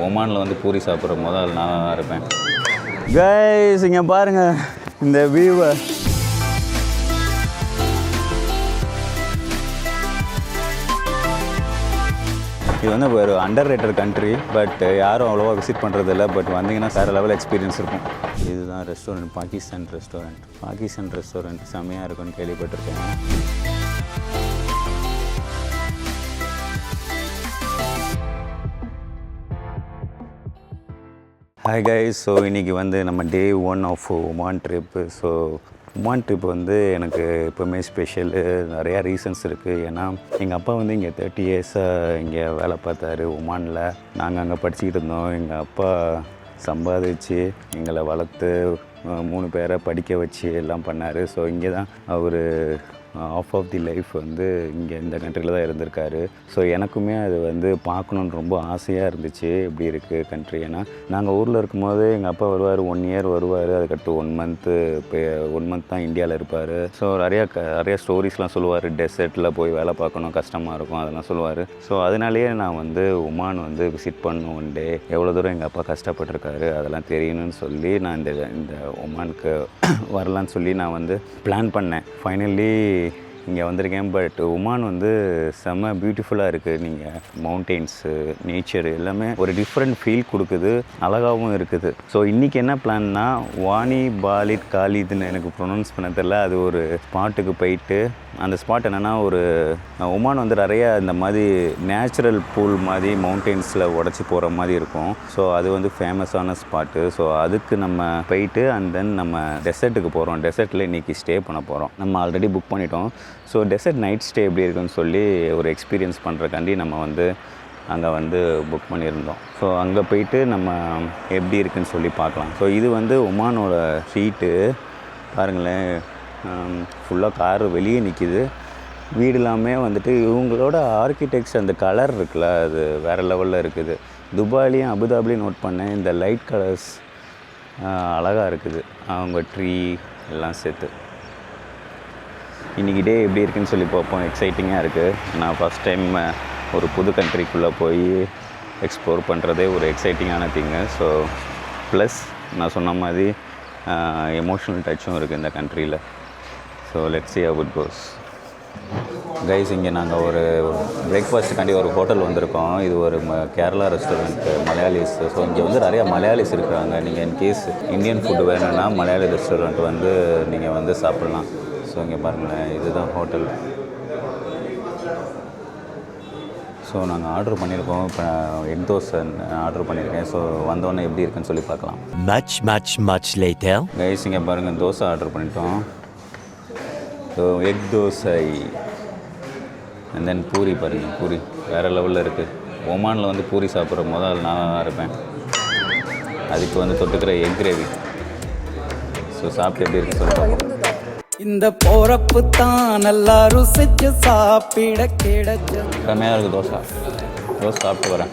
ஒமானில் வந்து பூரி சாப்பிட்ற முதல் நான் இருப்பேன். கைஸ் இங்கே பாருங்கள் இந்த வியூவை. இது வந்து ஒரு அண்டர் ரேட்டட் கண்ட்ரி, பட் யாரும் அவ்வளோவா விசிட் பண்ணுறதில்ல. பட் வந்தீங்கன்னா வேறு லெவல் எக்ஸ்பீரியன்ஸ் இருக்கும். இதுதான் restaurant, Pakistan restaurant. Pakistan restaurant செம்மையாக இருக்குன்னு கேள்விப்பட்டிருக்கேன். ஹாய் கைஸ், ஸோ இன்றைக்கி வந்து நம்ம day 1 of Oman trip. So Oman trip வந்து எனக்கு எப்போவுமே ஸ்பெஷலு. நிறையா ரீசன்ஸ் இருக்குது. ஏன்னா எங்கள் அப்பா வந்து இங்கே 30 இயர்ஸாக இங்கே வேலை பார்த்தாரு ஒமானில். நாங்கள் அங்கே படிச்சுக்கிட்டு இருந்தோம். எங்கள் அப்பா சம்பாதிச்சு எங்களை வளர்த்து 3 பேரை படிக்க வச்சு எல்லாம் பண்ணார். ஸோ இங்கே தான் அவர் ஆஃப் ஆஃப் தி லைஃப் வந்து இங்கே இந்த கண்ட்ரியில் தான் இருந்திருக்காரு. ஸோ எனக்குமே அது வந்து பார்க்கணுன்னு ரொம்ப ஆசையாக இருந்துச்சு, எப்படி இருக்குது கண்ட்ரி. ஏன்னா நாங்கள் ஊரில் இருக்கும்போது எங்கள் அப்பா வருவார், 1 இயர் வருவார், அதுக்கடுத்து 1 மந்த்து இப்போ 1 மந்த் தான் இந்தியாவில் இருப்பார். ஸோ நிறையா ஸ்டோரிஸ்லாம் சொல்லுவார். டெசர்ட்டில் போய் வேலை பார்க்கணும், கஷ்டமாக இருக்கும், அதெல்லாம் சொல்லுவார். ஸோ அதனாலேயே நான் வந்து ஒமான் வந்து விசிட் பண்ணணும் ஒன் டே. எவ்வளோ தூரம் எங்கள் அப்பா கஷ்டப்பட்டிருக்காரு அதெல்லாம் தெரியணும்னு சொல்லி நான் இந்த ஒமானுக்கு வரலான்னு சொல்லி நான் வந்து பிளான் பண்ணேன். ஃபைனலி இங்கே வந்திருக்கேன். பட் ஒமான் வந்து செம்ம பியூட்டிஃபுல்லாக இருக்குது. நீங்கள் மவுண்டெயின்ஸு, நேச்சரு எல்லாமே ஒரு டிஃப்ரெண்ட் ஃபீல் கொடுக்குது, அழகாகவும் இருக்குது. ஸோ இன்றைக்கி என்ன பிளான்னா, வானி பாலிட் காலிதுன்னு எனக்கு ப்ரொனவுன்ஸ் பண்ண தெரியல, அது ஒரு ஸ்பாட்டுக்கு போயிட்டு, அந்த ஸ்பாட் என்னென்னா ஒரு ஒமான் வந்து நிறையா இந்த மாதிரி நேச்சுரல் பூல் மாதிரி மவுண்டெயின்ஸில் உடச்சி போகிற மாதிரி இருக்கும். ஸோ அது வந்து ஃபேமஸான ஸ்பாட்டு. ஸோ அதுக்கு நம்ம போயிட்டு அண்ட் தென் நம்ம டெசர்ட்டுக்கு போகிறோம். டெசர்ட்டில் இன்றைக்கி ஸ்டே பண்ண போகிறோம். நம்ம ஆல்ரெடி புக் பண்ணிட்டோம். ஸோ டெசர்ட் நைட் ஸ்டே எப்படி இருக்குன்னு சொல்லி ஒரு எக்ஸ்பீரியன்ஸ் பண்ணுறக்காண்டி நம்ம வந்து அங்கே வந்து புக் பண்ணியிருந்தோம். ஸோ அங்கே போயிட்டு நம்ம எப்படி இருக்குன்னு சொல்லி பார்க்கலாம். ஸோ இது வந்து ஒமானோட ஸ்ட்ரீட்டு பாருங்களேன். ஃபுல்லாக கார் வெளியே நிற்கிது. வீடு எல்லாமே வந்துட்டு இவங்களோட ஆர்கிடெக்ட்ஸ், அந்த கலர் இருக்குல்ல, அது வேறு லெவலில் இருக்குது. துபாயிலையும் அபுதாபிலையும் நோட் பண்ணேன், இந்த லைட் கலர்ஸ் அழகாக இருக்குது. அவங்க ட்ரீ எல்லாம் சேர்த்து. இன்றைக்கி டே எப்படி இருக்குன்னு சொல்லி பார்ப்போம். எக்ஸைட்டிங்காக இருக்குது. நான் ஃபஸ்ட் டைம் ஒரு புது கண்ட்ரிக்குள்ளே போய் எக்ஸ்ப்ளோர் பண்ணுறதே ஒரு எக்ஸைட்டிங்கான திங்கு. ஸோ ப்ளஸ் நான் சொன்ன மாதிரி எமோஷ்னல் டச்சும் இருக்குது இந்த கண்ட்ரியில். So let's see how it goes. Guys, இங்கே நாங்கள் ஒரு பிரேக்ஃபாஸ்ட்டுக்காண்டி ஒரு ஹோட்டல் வந்திருக்கோம். இது ஒரு கேரளா ரெஸ்டாரண்ட்டு, மலையாளிஸ். ஸோ இங்கே வந்து நிறையா மலையாளிஸ் இருக்கிறாங்க. நீங்கள் இன்கேஸ் இந்தியன் ஃபுட்டு வேணும்னா மலையாளி ரெஸ்டாரண்ட் வந்து நீங்கள் வந்து சாப்பிட்லாம். ஸோ இங்கே பாருங்களேன், இதுதான் ஹோட்டல். ஸோ நாங்கள் ஆர்டர் பண்ணியிருக்கோம். இப்போ எக் தோசை ஆர்டர் பண்ணியிருக்கேன். ஸோ வந்தோடனே எப்படி இருக்குன்னு சொல்லி பார்க்கலாம். much later. கைஸ், இங்கே பாருங்கள், தோசை ஆர்டர் பண்ணிட்டோம். So egg dosa and then puri பாருங்கள். பூரி வேறு லெவலில் இருக்குது. ஒமானில் வந்து பூரி சாப்பிட்ற முதல் நான் இருப்பேன். அதுக்கு வந்து தொட்டுக்கிற எக் கிரேவி. ஸோ சாப்பிட்டு எப்படி இருக்குன்னு சொல்லி பார்ப்போம். இந்த போறப்பு தான் நல்லா ருசிச்சு சாப்பிட கிடைச்ச செம்மையாக இருக்குது. தோசை சாப்பிட்டு வரேன்.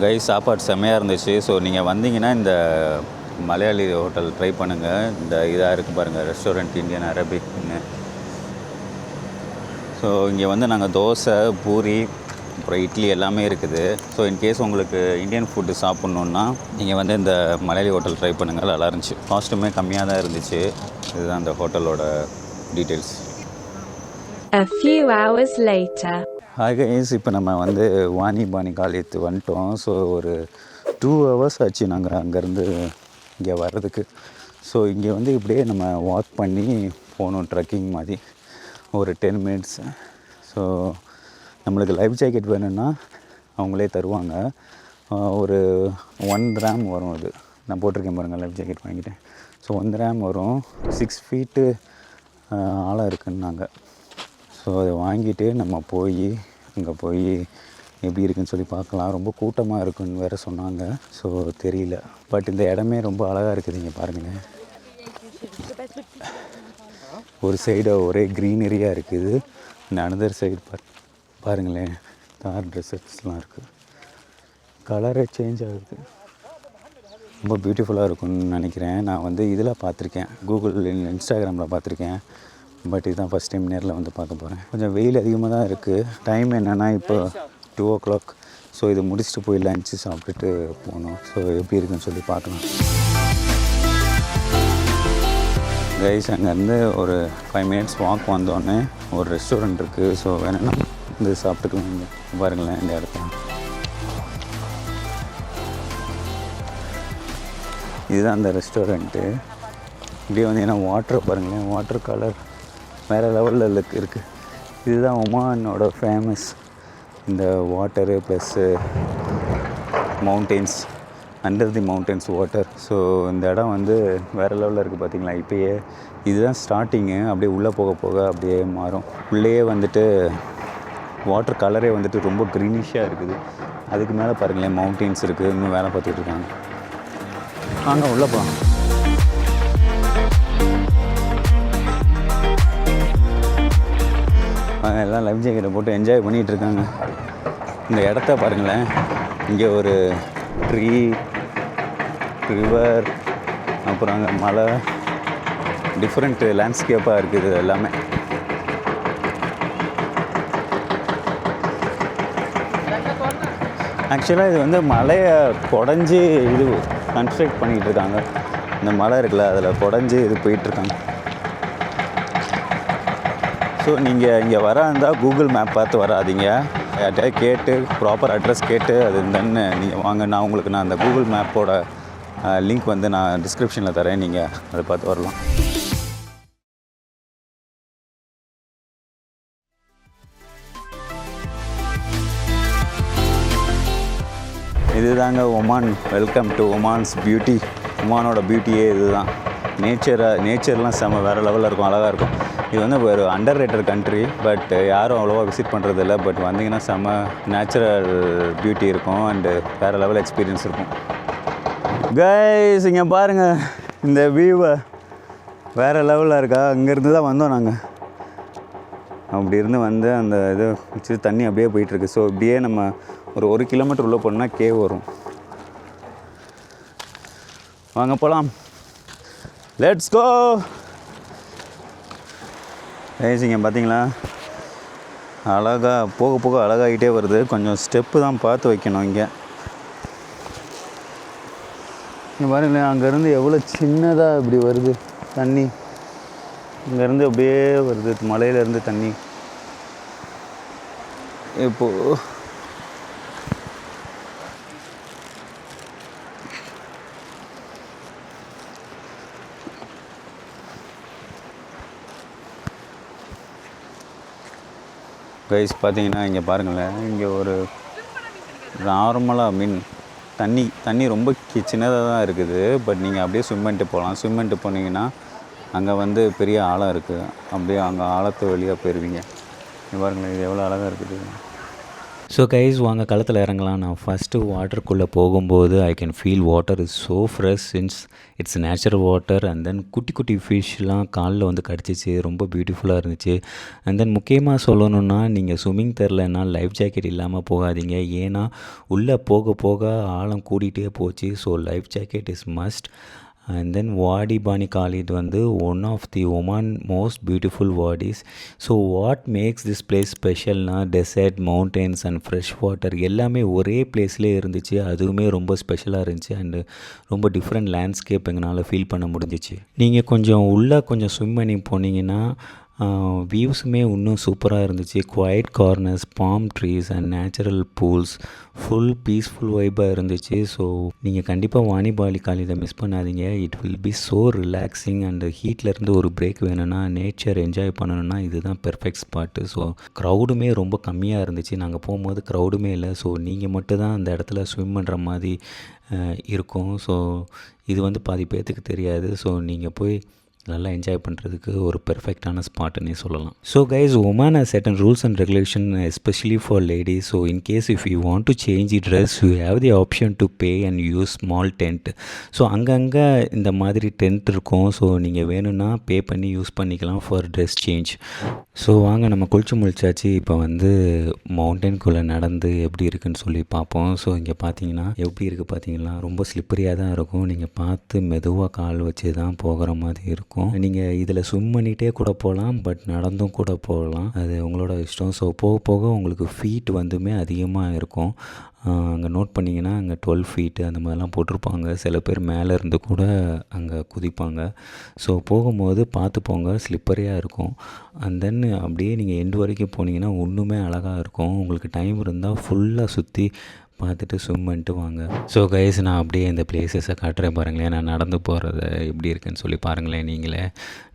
கைஸ், சாப்பாடு செம்மையாக இருந்துச்சு. ஸோ நீங்கள் வந்தீங்கன்னா இந்த மலையாளி ஹோட்டல் ட்ரை பண்ணுங்கள். இந்த இதாக இருக்குது பாருங்கள், ரெஸ்டாரண்ட் இந்தியன் அரபிக்னு. ஸோ இங்கே வந்து நாங்கள் தோசை, பூரி, அப்புறம் இட்லி எல்லாமே இருக்குது. ஸோ இன்கேஸ் உங்களுக்கு இந்தியன் ஃபுட்டு சாப்பிட்ணுன்னா நீங்கள் வந்து இந்த மலையாளி ஹோட்டல் ட்ரை பண்ணுங்கள். நல்லா இருந்துச்சு. காஸ்ட்டுமே கம்மியாக தான் இருந்துச்சு. இதுதான் அந்த ஹோட்டலோட details. A few hours later. Hi guys, இப்போ நம்ம வந்து வாணி காலேஜ் வந்துட்டோம். ஸோ ஒரு 2 hours ஆச்சு நாங்கள் அங்கேருந்து இங்கே வர்றதுக்கு. ஸோ இங்கே வந்து இப்படியே நம்ம வாக் பண்ணி போகணும், ட்ரெக்கிங் மாதிரி ஒரு 10 minutes. ஸோ நம்மளுக்கு லைஃப் ஜாக்கெட் வேணும்னா அவங்களே தருவாங்க. ஒரு 1 dirham வரும். அது நான் போட்டிருக்கேன் பாருங்கள், லைஃப் ஜாக்கெட் வாங்கிட்டேன். ஸோ 1 dirham வரும். 6 feet ஆழம் இருக்குன்னாங்க. ஸோ அதை வாங்கிட்டு நம்ம போய் அங்கே போய் எப்படி இருக்குன்னு சொல்லி பார்க்கலாம். ரொம்ப கூட்டமாக இருக்குன்னு வேறு சொன்னாங்க. ஸோ தெரியல. பட் இந்த இடமே ரொம்ப அழகாக இருக்குது. இங்கே பாருங்களேன், ஒரு சைடு ஒரே க்ரீனரியாக இருக்குது. இந்த அனதர் சைடு பாருங்களேன், தார் ட்ரெஸ்ஸஸ்லாம் இருக்குது. கலரே சேஞ்ச் ஆகுது. ரொம்ப பியூட்டிஃபுல்லாக இருக்கும்னு நினைக்கிறேன். நான் வந்து இதில் பார்த்துருக்கேன், கூகுள், இன்ஸ்டாகிராமில் பார்த்துருக்கேன். பட் இதுதான் ஃபஸ்ட் டைம் நேரில் வந்து பார்க்க போகிறேன். கொஞ்சம் வெயில் அதிகமாக தான் இருக்குது. டைம் என்னென்னா இப்போ 2 o'clock. ஸோ இது முடிச்சுட்டு போய் லஞ்சு சாப்பிட்டுட்டு போகணும். ஸோ எப்படி இருக்குன்னு சொல்லி பார்க்கலாம். கைஸ் அங்கேருந்து ஒரு 5 minutes வாக் வந்தோடனே ஒரு ரெஸ்டாரண்ட் இருக்குது. ஸோ வேணும்னா இது சாப்பிட்டுக்கலாம். இங்கே பாருங்களேன் இந்த இடத்துல. இதுதான் அந்த ரெஸ்டாரண்ட்டு. இப்படியே வந்து ஏன்னா வாட்டர் பாருங்களேன், வாட்டர் கலர் வேறு லெவலில் இருக்குது. இதுதான் ஒமானோட ஃபேமஸ் இந்த water plus mountains, under the mountains water. So இந்த இடம் வந்து வேறு லெவலில் இருக்குது பார்த்தீங்களா. இப்போயே இதுதான் ஸ்டார்டிங்கு. அப்படியே உள்ளே போக போக அப்படியே மாறும். உள்ளேயே வந்துட்டு வாட்டர் கலரே வந்துட்டு ரொம்ப க்ரீனிஷாக இருக்குது. அதுக்கு மேலே பாருங்களேன் மவுண்டெயின்ஸ் இருக்குது. இன்னும் வேலை பார்த்துட்டு இருக்காங்க. வாங்க உள்ளே போகலாம். எல்லாம் லைஃப் ஜாக்கெட்டை போட்டு என்ஜாய் பண்ணிகிட்டு இருக்காங்க. இந்த இடத்த பாருங்களேன். இங்கே ஒரு ட்ரீ, ரிவர், அப்புறம் அங்கே மலை, டிஃப்ரெண்ட் லேண்ட்ஸ்கேப்பாக இருக்குது எல்லாமே. ஆக்சுவலாக இது வந்து மலையை குடஞ்சி இது கன்ஸ்ட்ரக்ட் பண்ணிகிட்டு இருக்காங்க. இந்த மலை இருக்குல்ல அதில் குடஞ்சி இது போயிட்டுருக்காங்க. ஸோ நீங்கள் இங்கே வர இருந்தால் கூகுள் மேப் பார்த்து வராதிங்க. யார்கிட்டயா கேட்டு ப்ராப்பர் அட்ரஸ் கேட்டு அது என்னன்னு நீங்கள் வாங்க. நான் உங்களுக்கு அந்த கூகுள் மேப்போட லிங்க் வந்து நான் டிஸ்கிரிப்ஷனில் தரேன். நீங்கள் அதை பார்த்து வரலாம். இதுதாங்க Oman. Welcome to Oman's beauty. ஒமானோட பியூட்டியே இதுதான். நேச்சர்லாம் செம்ம வேறு லெவலில் இருக்கும், அழகாக இருக்கும். இது வந்து ஒரு அண்டர் ரேட்டட் கண்ட்ரி. பட் யாரும் அவ்வளோவா விசிட் பண்ணுறதில்ல. பட் வந்தீங்கன்னா செம்ம நேச்சுரல் பியூட்டி இருக்கும் அண்டு வேறு லெவல் எக்ஸ்பீரியன்ஸ் இருக்கும். கைஸ் இங்கே பாருங்கள் இந்த வியூவை, வேறு லெவலில் இருக்கா. அங்கேருந்து தான் வந்தோம் நாங்கள். அப்படி இருந்து வந்து அந்த இது வச்சு தண்ணி அப்படியே போயிட்டுருக்கு. ஸோ இப்படியே நம்ம ஒரு 1 கிலோமீட்டர் உள்ளே போனோம்னா கேவ் வரும். வாங்க போகலாம். Let's go. இங்கே பார்த்தீங்களா அழகாக போக போக அழகாகிட்டே வருது. கொஞ்சம் ஸ்டெப்பு தான் பார்த்து வைக்கணும். இங்கே பாருங்களேன், அங்கேருந்து எவ்வளோ சின்னதாக இப்படி வருது தண்ணி. இங்கேருந்து அப்படியே வருது, மலையிலேருந்து தண்ணி. இப்போது கைஸ் பார்த்தீங்கன்னா இங்கே பாருங்களேன். இங்கே ஒரு நார்மலாக தண்ணி ரொம்ப சின்னதாக தான் இருக்குது. பட் நீங்கள் அப்படியே ஸ்விம் பண்ணிட்டு போகலாம். ஸ்விம் பண்ணிட்டு போனீங்கன்னா அங்கே வந்து பெரிய ஆழம் இருக்குது. அப்படியே அங்கே ஆழத்தை வெளியே போயிடுவீங்க. இங்கே பாருங்களேன், இது எவ்வளோ அழகாக இருக்குது. ஸோ கைஸ் வாங்க களத்தில் இறங்கலாம். நான் ஃபஸ்ட்டு வாட்டருக்குள்ளே போகும்போது I can feel water is so fresh since it's natural water. And then குட்டி குட்டி ஃபிஷ்லாம் காலில் வந்து கடிச்சிச்சு, ரொம்ப பியூட்டிஃபுல்லாக இருந்துச்சு. அண்ட் தென் முக்கியமாக சொல்லணுன்னா நீங்கள் ஸ்விம்மிங் தெரிலன்னா லைஃப் ஜாக்கெட் இல்லாமல் போகாதீங்க. ஏன்னா உள்ளே போக போக ஆழம் கூட்டிகிட்டே போச்சு. So life jacket is must. And then Wadi Bani Khalid வந்து one of the Oman most beautiful wadis. So what makes this place ஸ்பெஷல்னா desert, mountains and fresh water எல்லாமே ஒரே பிளேஸ்லேயே இருந்துச்சு. அதுவுமே ரொம்ப ஸ்பெஷலாக இருந்துச்சு. அண்டு ரொம்ப டிஃப்ரெண்ட் லேண்ட்ஸ்கேப் எங்களால் ஃபீல் பண்ண முடிஞ்சிச்சு. நீங்கள் கொஞ்சம் உள்ளே கொஞ்சம் ஸ்விம் பண்ணி போனீங்கன்னா வியூஸுமே இன்னும் சூப்பராக இருந்துச்சு. Quiet corners, palm trees and natural pools, full peaceful வைப்பாக இருந்துச்சு. ஸோ நீங்கள் கண்டிப்பாக வாணி பாலி காலிதை மிஸ் பண்ணாதீங்க. It will be so relaxing. And ஹீட்லேருந்து ஒரு பிரேக் வேணும்னா, நேச்சர் என்ஜாய் பண்ணணுன்னா இதுதான் பெர்ஃபெக்ட் ஸ்பாட்டு. ஸோ க்ரௌடுமே ரொம்ப கம்மியாக இருந்துச்சு. நாங்கள் போகும்போது க்ரௌடுமே இல்லை. ஸோ நீங்கள் மட்டும் தான் அந்த இடத்துல ஸ்விம் பண்ணுற மாதிரி இருக்கும். ஸோ இது வந்து பாதி பேர்த்துக்கு தெரியாது. ஸோ நீங்கள் போய் நல்லா என்ஜாய் பண்ணுறதுக்கு ஒரு பெர்ஃபெக்டான ஸ்பாட்டுன்னே சொல்லலாம். So guys, Oman has certain rules and regulation especially for ladies. So in case if you want to change the dress, you have the option to pay and use small tent. So அங்கங்கே இந்த மாதிரி tent இருக்கும். So நீங்கள் வேணும்னா பே பண்ணி use பண்ணிக்கலாம் for dress change. So வாங்க நம்ம குளிச்சு முழிச்சாச்சு. இப்போ வந்து மவுண்டெயின்குள்ளே நடந்து எப்படி இருக்குன்னு சொல்லி பார்ப்போம். ஸோ இங்கே பார்த்தீங்கன்னா எப்படி இருக்குது பார்த்தீங்கன்னா ரொம்ப ஸ்லிப்பரியாக தான் இருக்கும். நீங்கள் பார்த்து மெதுவாக கால் வச்சு தான் போகிற மாதிரி இருக்கும். இருக்கும். நீங்கள் இதில் ஸ்விம் பண்ணிகிட்டே கூட போகலாம், பட் நடந்தும் கூட போகலாம். அது உங்களோட இஷ்டம். ஸோ போக போக உங்களுக்கு ஃபீட் வந்துமே அதிகமாக இருக்கும். அங்கே நோட் பண்ணிங்கன்னா அங்கே 12 ஃபீட்டு அந்த மாதிரிலாம் போட்டிருப்பாங்க. சில பேர் மேலே இருந்து கூட அங்கே குதிப்பாங்க. ஸோ போகும்போது பார்த்து போங்க, ஸ்லிப்பரியாக இருக்கும். அண்ட் தென் அப்படியே நீங்கள் எண்டு வரைக்கும் போனீங்கன்னா இன்னுமே அழகாக இருக்கும். உங்களுக்கு டைம் இருந்தால் ஃபுல்லாக சுற்றி பார்த்துட்டு ஸ்விம் பண்ணிட்டு வாங்க. ஸோ கைஸ், நான் அப்படியே இந்த பிளேசஸை காட்டுறேன் பாருங்களேன். நான் நடந்து போகிறத எப்படி இருக்குன்னு சொல்லி பாருங்களேன் நீங்களே.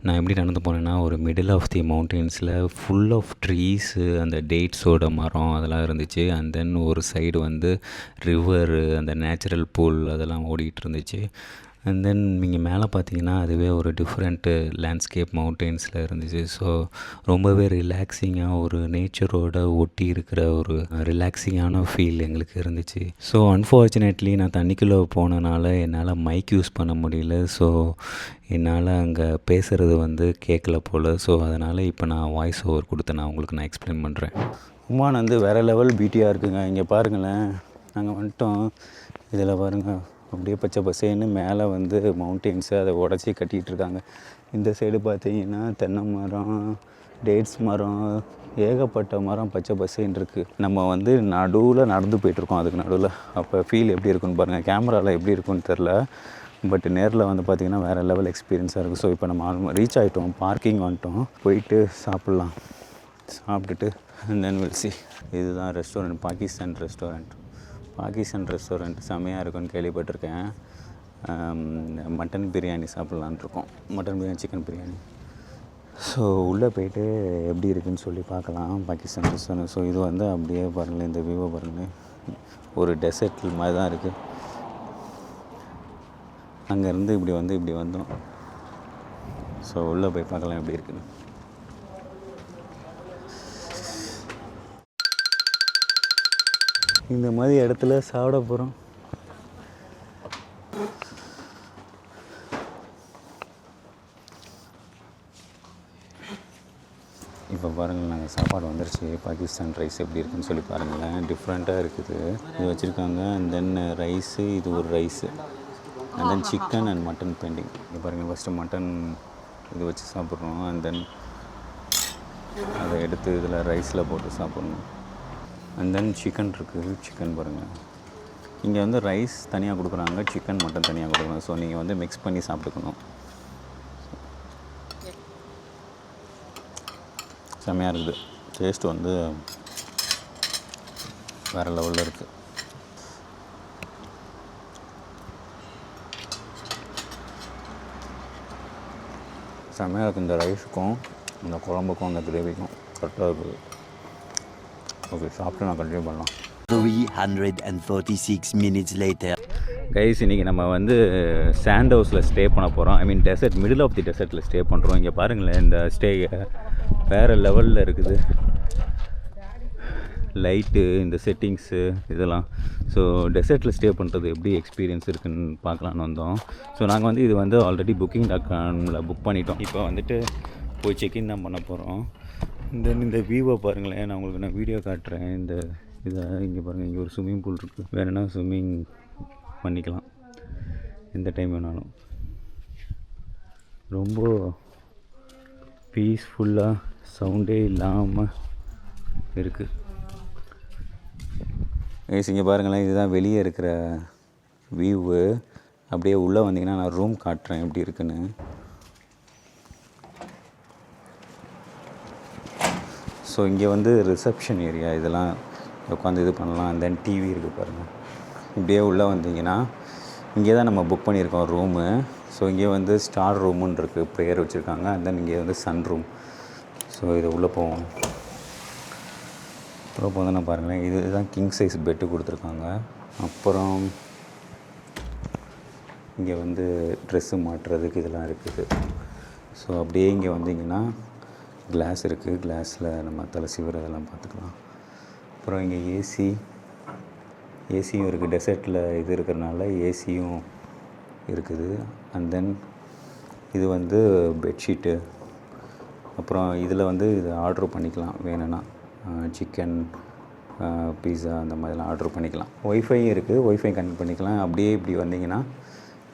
நான் எப்படி நடந்து போனேன்னா, ஒரு மிடில் ஆஃப் தி மவுண்டெயின்ஸில் ஃபுல் ஆஃப் ட்ரீஸு, அந்த டேட்ஸோட மரம் அதெல்லாம் இருந்துச்சு. அண்ட் தென் ஒரு சைடு வந்து ரிவரு, அந்த நேச்சுரல் பூல் அதெல்லாம் ஓடிக்கிட்டு இருந்துச்சு. அண்ட் தென் நீங்கள் மேலே பார்த்தீங்கன்னா அதுவே ஒரு டிஃப்ரெண்ட்டு லேண்ட்ஸ்கேப் மவுண்டெயின்ஸில் இருந்துச்சு. ஸோ ரொம்பவே ரிலாக்ஸிங்காக ஒரு நேச்சரோட ஒட்டி இருக்கிற ஒரு ரிலாக்ஸிங்கான ஃபீல் எங்களுக்கு இருந்துச்சு. ஸோ அன்ஃபார்ச்சுனேட்லி நான் தண்ணிக்குள்ளே போனனால என்னால் மைக் யூஸ் பண்ண முடியல. ஸோ என்னால் அங்கே பேசுகிறது வந்து கேட்கல போல். ஸோ அதனால் இப்போ நான் வாய்ஸ் ஓவர் கொடுத்து நான் உங்களுக்கு எக்ஸ்பிளைன் பண்ணுறேன். உமான் வந்து வேறு லெவல் பியூட்டியாக இருக்குங்க. இங்கே பாருங்களேன், நாங்கள் வந்துட்டோம். இதில் பாருங்கள், அப்படியே பச்சை பசேன்னு மேலே வந்து மவுண்டெயின்ஸு அதை உடச்சி கட்டிகிட்டு இருக்காங்க. இந்த சைடு பார்த்தீங்கன்னா தென்னை மரம், டேட்ஸ் மரம், ஏகப்பட்ட மரம் பச்சை பசேன்னு இருக்குது. நம்ம வந்து நடுவில் நடந்து போயிட்டுருக்கோம். அதுக்கு நடுவில் அப்போ ஃபீல் எப்படி இருக்குன்னு பாருங்கள். கேமராவில் எப்படி இருக்குன்னு தெரில, பட் நேரில் வந்து பார்த்திங்கன்னா வேறு லெவல் எக்ஸ்பீரியன்ஸாக இருக்குது. ஸோ இப்போ நம்ம ரீச் ஆகிட்டோம், பார்க்கிங் வந்துட்டோம். போயிட்டு சாப்பிட்லாம். சாப்பிட்டுட்டு தென் வில் சி. இதுதான் restaurant, Pakistan restaurant. Pakistan restaurant செம்மையாக இருக்குன்னு கேள்விப்பட்டிருக்கேன். மட்டன் பிரியாணி சாப்பிட்லான்னு இருக்கோம். Mutton biryani, chicken biryani. So உள்ளே போயிட்டு எப்படி இருக்குதுன்னு சொல்லி பார்க்கலாம் பாகிஸ்தான் ரெஸ்டாரண்ட். ஸோ இது வந்து அப்படியே பாருங்களேன், இந்த வியூவை பாருங்களேன், ஒரு டெசர்ட் மாதிரி தான் இருக்குது. அங்கேருந்து இப்படி வந்தோம். ஸோ உள்ளே போய் பார்க்கலாம் எப்படி இருக்குன்னு. இந்த மாதிரி இடத்துல சாப்பிட போகிறோம். இப்போ பாருங்கள், நாங்கள் சாப்பாடு வந்துருச்சு. பாகிஸ்தான் ரைஸ் எப்படி இருக்குன்னு சொல்லி பாருங்களேன். டிஃப்ரெண்ட்டாக இருக்குது. இது வச்சுருக்காங்க. அண்ட் தென் ரைஸு, இது ஒரு rice, and then chicken and mutton pending. இது பாருங்கள், ஃபஸ்ட்டு மட்டன் இது வச்சு சாப்பிட்றோம். அண்ட் தென் அதை எடுத்து இதில் ரைஸில் போட்டு சாப்பிட்ணும். அண்ட் தென் சிக்கன் இருக்குது. சிக்கன் பாருங்கள், இங்கே வந்து ரைஸ் தனியாக கொடுக்குறாங்க, சிக்கன் மட்டன் தனியாக கொடுக்குறாங்க. ஸோ நீங்கள் வந்து மிக்ஸ் பண்ணி சாப்பிட்டுக்கணும். செம்மையாக இருக்குது. டேஸ்ட் வந்து வேறு லெவலில் இருக்குது. செம்மையாக இருக்குது. இந்த ரைஸுக்கும் இந்த குழம்புக்கும் அந்த கிரேவிக்கும் கரெக்டாக இருக்குது. ஓகே, சாப்பிட்டு நான் கண்டினியூ பண்ணலாம். 346 minutes later. கைஸ், இன்றைக்கி நம்ம வந்து சாண்ட் ஹவுஸில் ஸ்டே பண்ண போகிறோம். I mean desert, middle of the டெசர்ட்டில் ஸ்டே பண்ணுறோம். இங்கே பாருங்களேன், இந்த ஸ்டே வேறு லெவலில் இருக்குது. லைட்டு, இந்த செட்டிங்ஸு இதெல்லாம். ஸோ டெசர்ட்டில் ஸ்டே பண்ணுறது எப்படி எக்ஸ்பீரியன்ஸ் இருக்குதுன்னு பார்க்கலான்னு வந்தோம். ஸோ நாங்கள் வந்து இது வந்து ஆல்ரெடி booking.comல புக் பண்ணிட்டோம். இப்போ வந்துட்டு போய் செக்இன் தான் பண்ண போகிறோம். தென் இந்த வியூவை பாருங்களேன், நான் உங்களுக்கு வீடியோ காட்டுறேன். இந்த இதை இங்கே பாருங்கள், இங்கே ஒரு ஸ்விம்மிங் பூல் இருக்குது. வேணுன்னா ஸ்விம்மிங் பண்ணிக்கலாம் எந்த டைம் வேணாலும். ரொம்ப பீஸ்ஃபுல்லாக சவுண்டே இல்லாமல் இருக்குது. இங்கே பாருங்களேன், இதுதான் வெளியே இருக்கிற வியூவு. அப்படியே உள்ளே வந்தீங்கன்னா நான் ரூம் காட்டுறேன் எப்படி இருக்குன்னு. ஸோ இங்கே வந்து ரிசப்ஷன் ஏரியா, இதெல்லாம் உட்காந்து இது பண்ணலாம். தென் டிவி இருக்குது பாருங்கள். இப்படியே உள்ளே வந்தீங்கன்னா இங்கே தான் நம்ம புக் பண்ணியிருக்கோம் ரூமு. ஸோ இங்கே வந்து ஸ்டார் ரூமுன்னு இருக்குது, ப்ரேயர் வச்சுருக்காங்க. அண்ட் தென் இங்கே வந்து சன் ரூம். ஸோ இது உள்ளே போவோம். உள்ளே போதுன்னா பாருங்களேன், இதுதான் கிங் சைஸ் பெட்டு கொடுத்துருக்காங்க. அப்புறம் இங்கே வந்து ட்ரெஸ்ஸு மாட்டுறதுக்கு இதெல்லாம் இருக்குது. ஸோ அப்படியே இங்கே வந்தீங்கன்னா கிளாஸ் இருக்குது. கிளாஸில் நம்ம தலை சீவுறதெல்லாம் பார்த்துக்கலாம். அப்புறம் இங்கே ஏசியும் இருக்குது. டெசர்ட்டில் இது இருக்கிறனால ஏசியும் இருக்குது. அண்ட் தென் இது வந்து பெட்ஷீட்டு. அப்புறம் இதில் வந்து இது ஆர்டர் பண்ணிக்கலாம் வேணும்னா, சிக்கன், பீஸா அந்த மாதிரிலாம் ஆர்டர் பண்ணிக்கலாம். ஒய்ஃபை இருக்குது, ஒய்ஃபை கனெக்ட் பண்ணிக்கலாம். அப்படியே இப்படி வந்தீங்கன்னா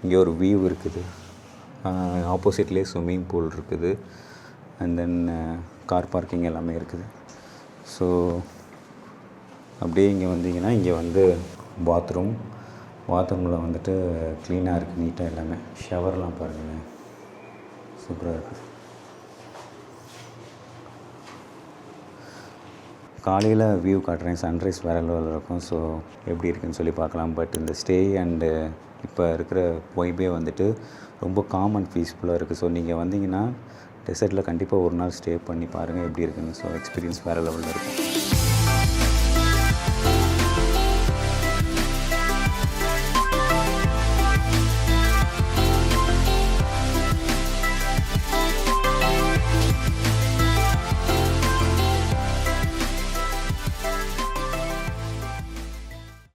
இங்கே ஒரு வியூ இருக்குது. ஆப்போசிட்லேயே ஸ்விம்மிங் பூல் இருக்குது. அண்ட் தென் கார் பார்க்கிங் எல்லாமே இருக்குது. ஸோ அப்படியே இங்கே வந்தீங்கன்னா இங்கே வந்து பாத்ரூமில் வந்துட்டு க்ளீனாக இருக்குது, நீட்டாக எல்லாமே. ஷவர்லாம் பாருங்கள், சூப்பராக இருக்குது. காலையில் வியூ காட்டுறேன், சன்ரைஸ் வேறு லெவலில் இருக்கும். ஸோ எப்படி இருக்குன்னு சொல்லி பார்க்கலாம். பட் இந்த ஸ்டே அண்டு இப்போ இருக்கிற வைபே வந்துட்டு ரொம்ப காம் அண்ட் பீஸ்ஃபுல்லாக இருக்குது. ஸோ நீங்கள் வந்தீங்கன்னா டெசர்ட்டில் கண்டிப்பாக ஒரு நாள் ஸ்டே பண்ணி பாருங்கள் எப்படி இருக்குன்னு. ஸோ எக்ஸ்பீரியன்ஸ் வேறு லெவலில் இருக்கும்.